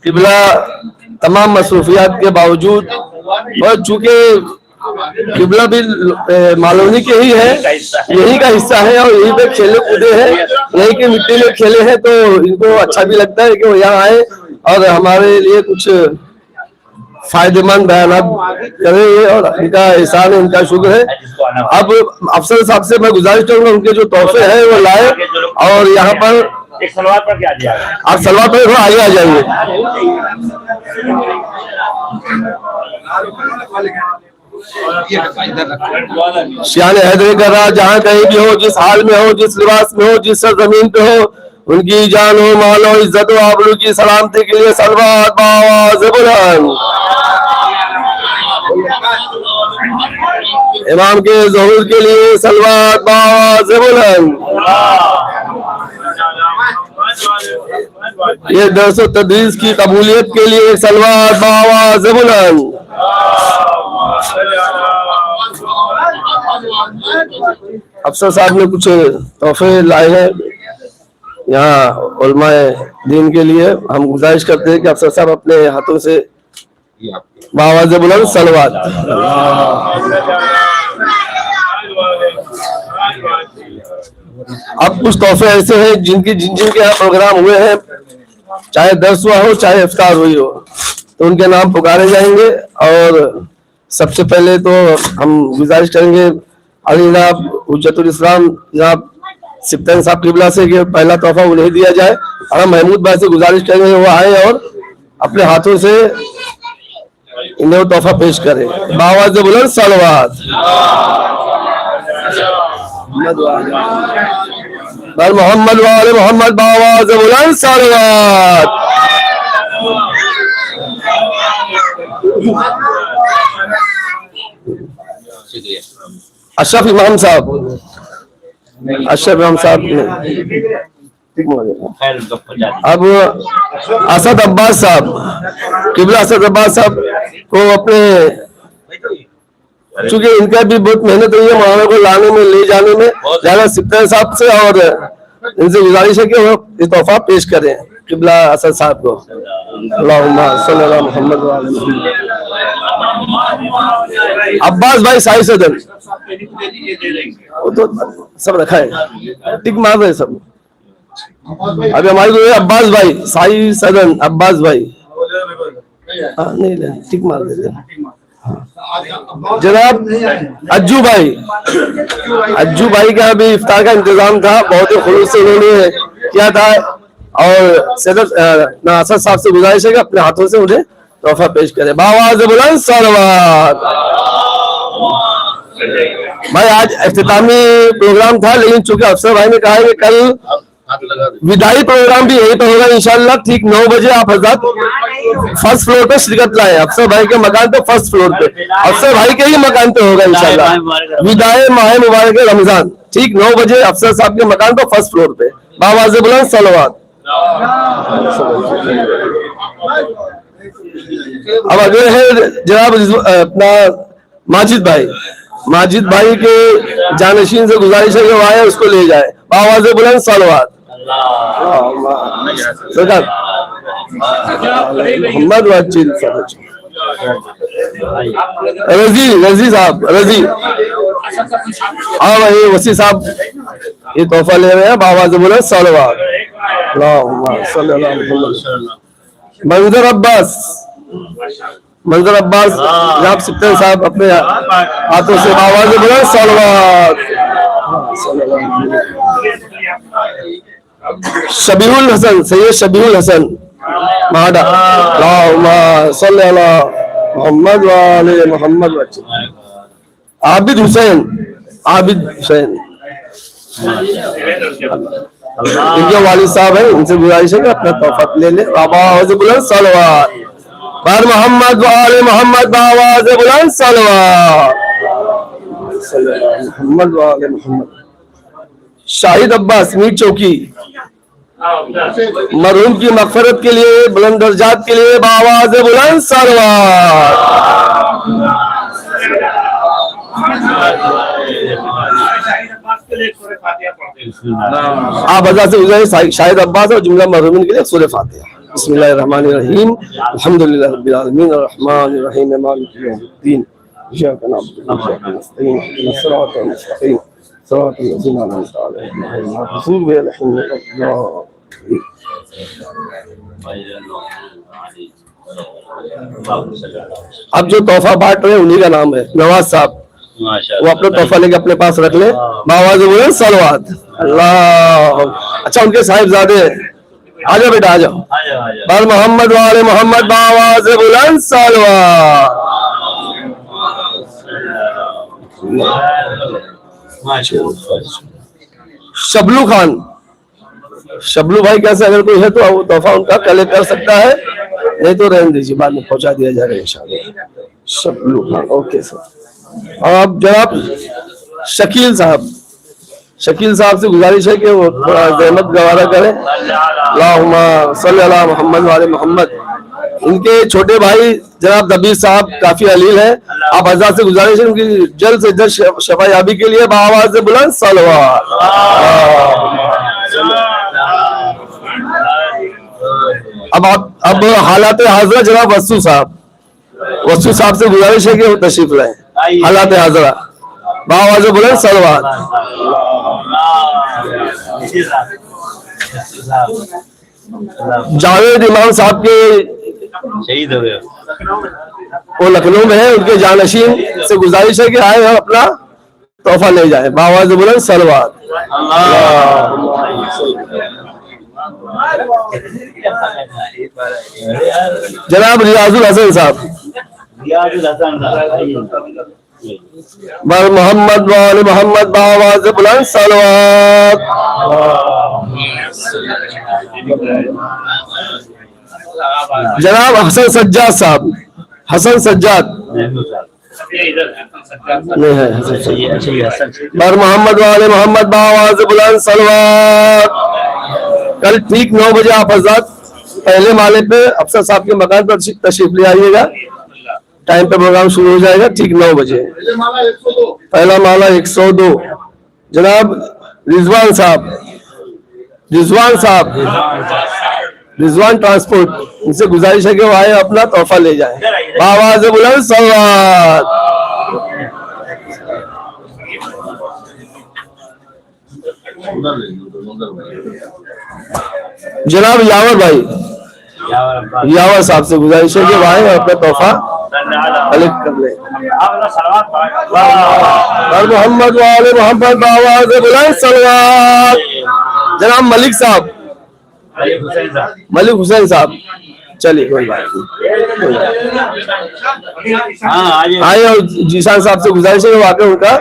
किबला तमाम मसरूफियात के बावजूद, और चूंकि किबला भी मालवनी के ही है, यही का हिस्सा है और यही पे खेले कूदे हैं, यही की मिट्टी में खेले हैं, तो इनको अच्छा भी लगता है कि वो यहाँ आए और हमारे लिए कुछ फायदेमंद बयान करें, और इनका एहसान है, इनका शुक्र है। अब अफसर साहब से मैं गुजारिश करूंगा उनके जो तोहफे हैं वो लाए, और यहाँ पर एक सलवार पर क्या दिया, आप सलवार पर थोड़ा आगे आ जाएंगे। शान हैदरी कर रहा, जहाँ कहीं भी हो, जिस हाल में हो, जिस लिबास में हो, जिस सरजमीन पे हो, उनकी जान हो, माल हो, इज्जत हो, आबरू की सलामती के लिए सलवात बावाज़ बुलंद। इमाम के ज़हूर के लिए सलवात बावाज़ बुलंद। ये दर्स तदरीस की कबूलियत के लिए सलवात बावाज़ बुलंद। अफसर साहब ने कुछ तोहफे लाए हैं यहाँ उलमाए दीन के लिए। हम गुजारिश करते हैं कि अफसर साहब अपने हाथों से बावाज़ बुलंद सलवात। अब कुछ तोहफे ऐसे हैं जिनके यहाँ प्रोग्राम हुए हैं, चाहे दर्स हुआ हो चाहे इफ्तार हुई हो, तो उनके नाम पुकारे जाएंगे। और सबसे पहले तो हम गुजारिश करेंगे अली जनाब हुज्जतुल इस्लाम जनाब सिप्तानी साहब किबला से कि पहला तोहफा उन्हें दिया जाए, और हम महमूद भाई से गुजारिश करेंगे वो आए और अपने हाथों से इन्हें वो तोहफा पेश करें। बावाज़ बुलंद सलवात। मोहम्मद वाले मोहम्मद बावाज़ बुलंद सलवात। अशरफ इमाम साहब, अशरफ इमाम साहब ने अब असद अब्बास साहब किबला, असद अब्बास साहब को अपने, चूंकि इनका भी बहुत मेहनत रही है मौलाना को लाने में ले जाने में, ज्यादा सिप्तानी साहब से और इनसे गुजारिश है कि वो ये तोहफा पेश करें किबला असद साहब को। अब्बास भाई साई सदन, वो तो सब रखा है, टिक मार रहे सब। अभी हमारे तो अब्बास भाई साई सदन, अब्बास भाई नहीं टिक मार देते। जनाब अज्जू भाई का भी इफ्तार का इंतजाम था, बहुत ही खुलूस से उन्होंने किया था, और सदर नासर साहब से गुजारिश है कि अपने हाथों से उन्हें तोहफा पेश करें। बावाज़ बुलंद सलवात। भाई आज इख्तितामी प्रोग्राम था, लेकिन चूंकि अफसर भाई ने कहा है कि कल विदाई प्रोग्राम भी यहीं पर होगा इंशाल्लाह, ठीक 9 बजे आप हजरत फर्स्ट फ्लोर पे शिरकत लाए। अफसर भाई के मकान पे फर्स्ट फ्लोर पे, अफसर भाई के ही मकान पे होगा इंशाल्लाह विदाई माह मुबारक रमजान, ठीक 9 बजे अफसर साहब के मकान पे फर्स्ट फ्लोर पे। बावाज़ बुलंद सलवात। अब अगले है जनाब अपना माजिद भाई के जानशीन से गुजारिश है कि वो आए उसको ले जाए। बावाज़ बुलंद सलवात। मोहम्मद रजी साहब, रजी हाँ भाई वसी साहब ये तोहफा ले रहे हैं। बावाज़ बुलंद सलवात। मंजर अब्बास जनाब सिप्तानी साहब अपने हाथों से बावाज़ बुलंद सलवात। शबीहुल हसन, सैयद शबीहुल हसन माडा, सल्लल्लाहु अलैहि मोहम्मद वाले मोहम्मद। आबिद हुसैन इनके वालिद साहब है, इनसे गुजारिश है कि अपना तोहफा ले ले। बावाज़ बुलंद सलवात। पर मोहम्मद वाले मोहम्मद बावाज़ बुलंद सलवात। मोहम्मद वाले मोहम्मद। शाहिद अब्बास मीर चौकी, मरहूम की मग़फ़िरत के लिए, बुलंद दर्जात के लिए बावाज़ बुलंद सलवात। आप हज़रत से गुजारिश शाहिद अब्बास और जुमला मरहूमिन के लिए सूरह फातिहा। बिस्मिल्लाहिर्रहमानिर्रहीम अल्हम्दुलिल्लाहि रब्बिल आलमीन अर्रहमानिर रहीम मालिकि यौमिद्दीन इय्याका नअबुदु व इय्याका नस्तईन इहदिनस सिरातल मुस्तकीम सिरातल लज़ीना अनअमता अलैहिम गैरिल मग़ज़ूबि अलैहिम वलद्दालीन। अब जो तोहफा बांट रहे हैं उन्हीं का नाम है नवाज साहब, वो अपना तोहफा लेके अपने पास रख ले। बावाज़ बोले सलवात अल्लाह। अच्छा उनके साहिबजादे आ जाओ बेटा, आ जाओ। बाल मोहम्मद वाले मोहम्मद बावाज़ बुलंद सलवात। शबलू खान, शबलू भाई कैसे, अगर कोई है तो वो तोहफा उनका कलेक्ट कर सकता है, नहीं तो रहने दीजिए, बाद में पहुंचा दिया जाएगा इंशाल्लाह। शबलू खान, ओके सर। और अब जनाब शकील साहब, शकील साहब से गुजारिश है कि वो थोड़ा ज़हमत गवारा करें। अल्लाहुम्मा सल्ली अला मोहम्मद वाले मोहम्मद। इनके छोटे भाई जनाब दबीर साहब काफी अलील है, आप हज़रात से गुजारिश है उनकी जल्द से जल्द शफायाबी के लिए बावाज़ बुलंद सलवात। अब हालात हाजरा जनाब वस्सू साहब, वस्सू साहब से गुजारिश है कि वो तशरीफ लाए। हालात हाजरा बावाज़ बुलंद सलवात। जावेद इमाम साहब के शहीद हो गए, वो लखनऊ में है, उनके जानशीन से गुजारिश है कि आए हम अपना तोहफा ले जाए। बावाज़ बुलंद सलवात। जनाब रियाजुल हसन साहब, बाल मोहम्मद वाले मोहम्मद बावाज़ बुलंद सलवात। जनाब हसन सज्जाद साहब, हसन सज्जाद नहीं है, बाल मोहम्मद वाले मोहम्मद बावाज़ बुलंद सलवात। कल ठीक 9 बजे आप हज़रात पहले माले पे अफसर साहब के मकान पर तशरीफ ले आइएगा, टाइम पे प्रोग्राम शुरू हो जाएगा ठीक 9 बजे। पहला माला 102। जनाब रिजवान साहब, रिजवान साहब, रिजवान ट्रांसपोर्ट, उनसे गुजारिश है कि वो आए अपना तोहफा ले जाए। बावाज़ बुलंद सलवात। जनाब यावर भाई, यावर साहब से गुजारिश है कि वो आए अपना तोहफा कलेक्ट कर ले। मोहम्मद वाले मोहम्मद बावाज़ बुलंद सलवात। जनाब मलिक साहब, मलिक हुसैन साहब, चलिए कोई बात नहीं, आए और जीशान साहब से गुजारिश है कि वाकई उनका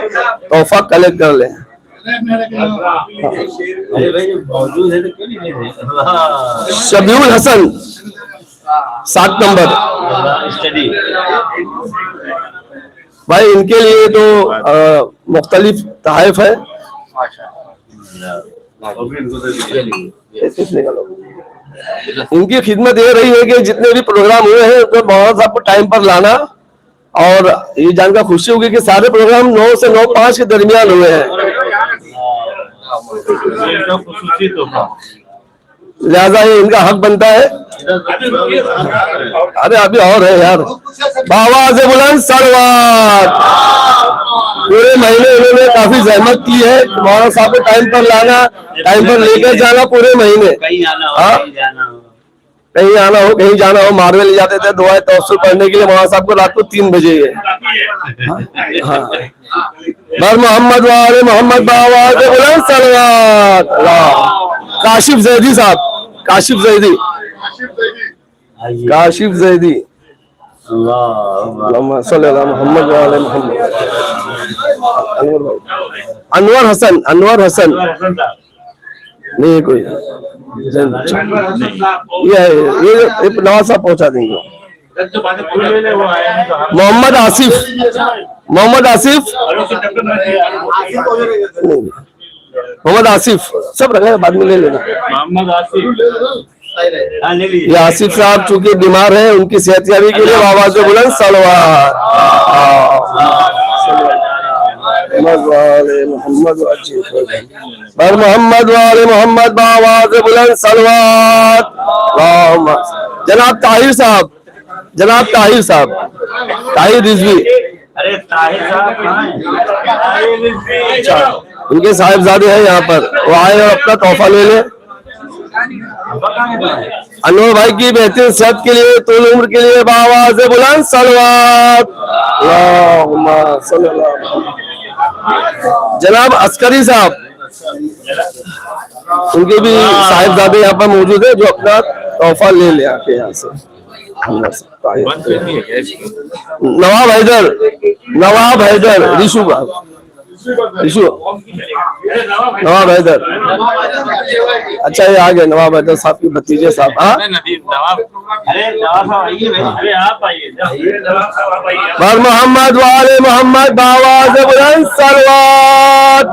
तोहफा कलेक्ट कर ले। शबीउल हसन 7 नंबर भाई, इनके लिए तो मुख्तलिफ तहफ़ है। इनकी खिदमत ये रही है कि जितने भी प्रोग्राम हुए हैं उसमें मौलाना साहब को टाइम पर लाना, और ये जानकर खुशी होगी कि सारे प्रोग्राम 9 से 9:05 के दरमियान हुए हैं, लिहाजा ये इनका हक बनता है। अरे अभी और है यार। बावाज़ बुलंद सलवात। पूरे महीने इन्होंने काफी जहमत की है, मौलाना साहब को टाइम पर लाना, टाइम पर लेकर जाना, पूरे महीने कहीं आना हो कहीं जाना हो, मारवे ले जाते थे दुआएं तवस्सुल पढ़ने के लिए मौलाना साहब को रात को 3 बजे। मोहम्मद वाले मोहम्मद बावाज़ बुलंद सलवात। काशिफ जैदी साहब, काशिफ जैदी, काशिफ जैदी, मोहम्मद वाले मोहम्मद। अनवर हसन, अनवर हसन नहीं कोई, ये नवाज साहब पहुंचा देंगे। मोहम्मद आसिफ, मोहम्मद आसिफ, मोहम्मद आसिफ सब रखा है, बाद में ले लेना। मोहम्मद आसिफ, ये आसिफ साहब चूंकि बीमार हैं, उनकी सेहतयाबी के लिए बावाज़ बुलंद सलवात। मोहम्मद वाले मोहम्मद पर मोहम्मद वाले मोहम्मद बावाज़ बुलंद सलवात। जनाब ताहिर साहब, जनाब ताहिर साहब, ताहिर रिजवी, अरे ताहिर साहब कहाँ हैं? उनके साहिबजादे हैं यहाँ पर, वो आए और अपना तोहफा ले ले। अनवर भाई की बेहतरीन सेहत के लिए, तूल उम्र के लिए बावाज़ बुलंद सलवात। जनाब अस्करी साहब, उनके भी साहिबजादे यहाँ पर मौजूद है जो अपना तोहफा ले ले आके यहाँ से। नवाब हैदर, नवाब हैदर, रिशु का रिशु, नवाब हैदर, अच्छा ये आ गए नवाब हैदर साहब के भतीजे साहब। हाँ पर मोहम्मद वाले मोहम्मद बावाज़ बुलंद सलवात।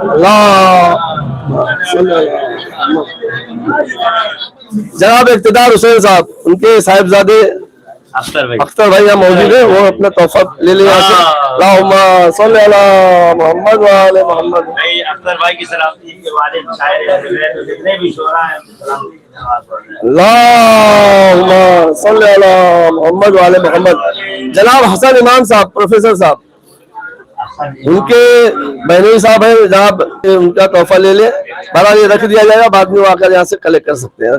जनाब इक़्तिदार हुसैन साहब, उनके साहिबजादे अख्तर भाई यहाँ मौजूद है, वो अपना तोहफा ले ले यहाँ से। अल्लाहुम्मा सल्ली अला मोहम्मद वाले मोहम्मद। अख्तर भाई की सलामती के वालिद शायर जितने भी शोरा हैं अल्लाहुम्मा सल्ली अला मोहम्मद वाले मोहम्मद। जनाब हसन इमाम साहब, प्रोफेसर साहब, उनके बहनोई साहब है जनाब, उनका तोहफा ले ले। बहरहाल ये रख दिया जाएगा, बाद में आकर यहाँ से कलेक्ट कर सकते हैं।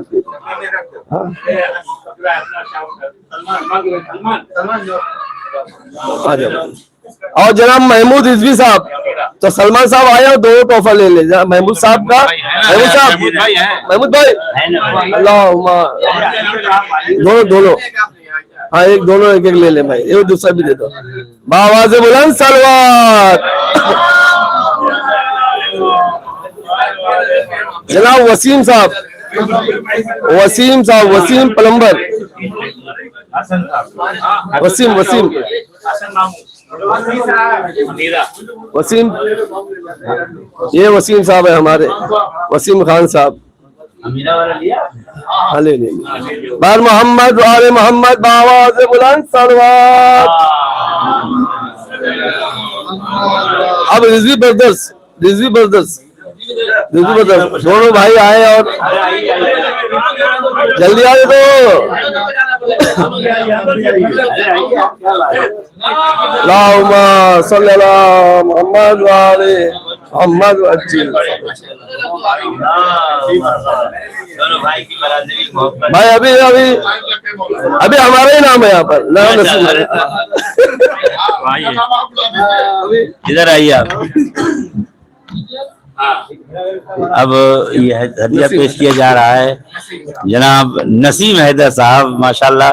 और जनाब महमूद रिजवी साहब, तो सलमान साहब आए और दो तोहफा ले ले। जनाब महमूद साहब का, महमूद साहब, महमूद भाई, अल्लाह दोनों दोनों, हाँ एक दोनों एक एक ले ले भाई, ये दूसरा भी दे दो। बावाज़ बुलंद सलवात। जनाब वसीम साहब, वसीम साहब, वसीम प्लम्बर, वसीम वसीम वसीम, ये वसीम साहब है हमारे, वसीम खान साहब। हाँ ले ले। बार मोहम्मद वाले मोहम्मद बावाज़ बुलंद सलवात। अब Rizvi brothers, Rizvi brothers, Rizvi brothers दोनों भाई आए और जल्दी आ दो। अल्लाहुम्मा सल्ली अला मोहम्मद वाले मोहम्मद। भाई अभी अभी अभी हमारा ही नाम है यहाँ पर, नाम नसीब। इधर आइए आप। अब यह हदिया पेश किया जा रहा है जनाब नसीम हैदर साहब। माशाल्लाह,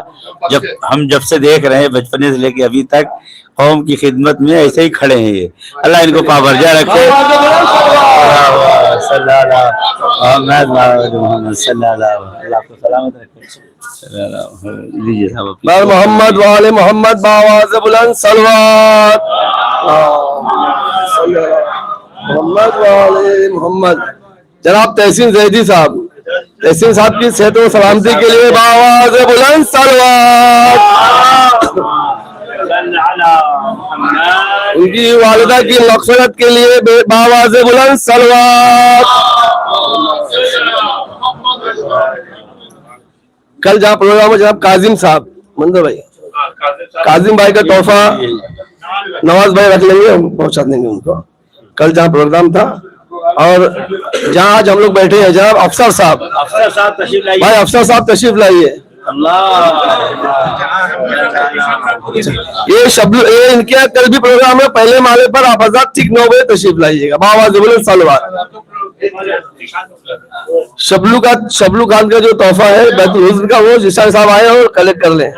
जब से देख रहे हैं बचपने से लेके अभी तक कौम की खिदमत में ऐसे ही खड़े हैं ये। अल्लाह इनको पाबरजा रखे। मोहम्मद वाले मोहम्मद बावाज़ बुलंद सलवात। मोहम्मद वाले मोहम्मद। जनाब तहसीन जैदी साहब, तहसीन साहब की सेहत और सलामती के लिए बावाज़ बुलंद सलवात। उनकी वालिदा की मग़फ़िरत के लिए बावाज़ बुलंद सलवात। कल जहाँ प्रोग्राम है जनाब काजिम साहब, मंदर भाई, काजिम भाई का तोहफा नवाज भाई रख लेंगे, हम पहुंचा देंगे उनको। कल जहाँ प्रोग्राम था और जहाँ आज हम लोग बैठे हैं जनाब अफसर साहब, तशरीफ लाइए भाई अफसर साहब तशरीफ लाइए। ये शब्द ये इनके यहाँ कल भी प्रोग्राम है, पहले माले पर आप आजाद ठीक 9 बजे तशरीफ लाइएगा। बावाज़ बुलंद सलवात। शबलू खान का जो तोहफा है बैतुल हुस्न का, वो जिशान साहब आए और कलेक्ट कर लें।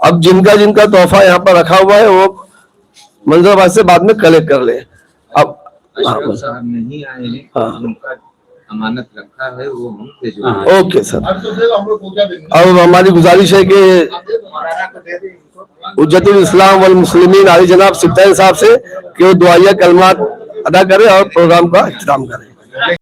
अब जिनका तोहफा यहाँ पर रखा हुआ है वो मंजरबाज से बाद में कलेक्ट कर ले। अब नहीं आए हैं, उनका अमानत रखा है, वो हम ओके सर। अब हमारी गुजारिश है कि उज्जतुल इस्लाम वल मुस्लिमीन आली जनाब सिफ्तान साहब से कि वो दुआया कलमात अदा करें और प्रोग्राम का इख्तिताम करें।